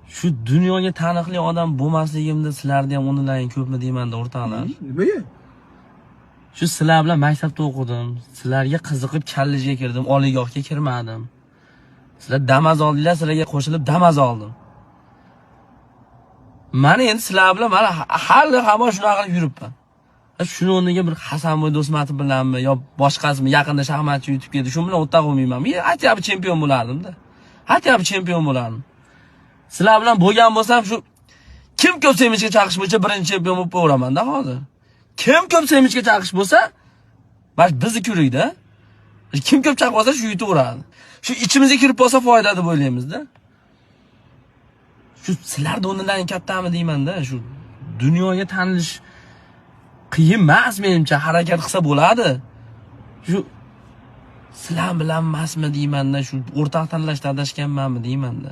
Shu dunyoga taniqli odam bo'lmasligimda sizlarda ham undan ko'pmi deyman-da o'rtoqlar. Nimaga? Shu sizlar bilan maktabda o'qidim, sizlarga qiziqib kollejga kirdim, oliygohga kirmadim. Sizlar damaz oldinglar, sizlarga qo'shilib damaz oldim. Mana endi sizlar bilan mana hali hamon shunaqa qilib yuribman. Shuni o'rniga bir Hasanboy Do'smatov bilanmi yo boshqasimi yaqinda shaxmatchi yutib keldi, shu bilan o'rtoq bo'lmayman. Men aytyapti chempion bo'lardim-da. Aytyapti chempion bo'lardim. Sizlar bilan bo'lgan bo'lsam shu kim ko'p sevinchga chaqish bo'yicha birinchi chempion bo'lib o'raman-da hozir. Kim ko'p sevinchga chaqish bo'lsa, bas bizni ko'rikda. Kim ko'p chaqib olsa shu yutaveradi. Shu ichimizga kirib qolsa foyda deb o'ylaymiz-da. Shu sizlar o'rnidan kattami deyman-da, shu dunyoga tanilish qiyin emas menimcha, harakat qilsa bo'ladi. Shu sizlar bilan emasmi deyman-da, shu o'rtoq tanlashda adashganmanmi deyman-da.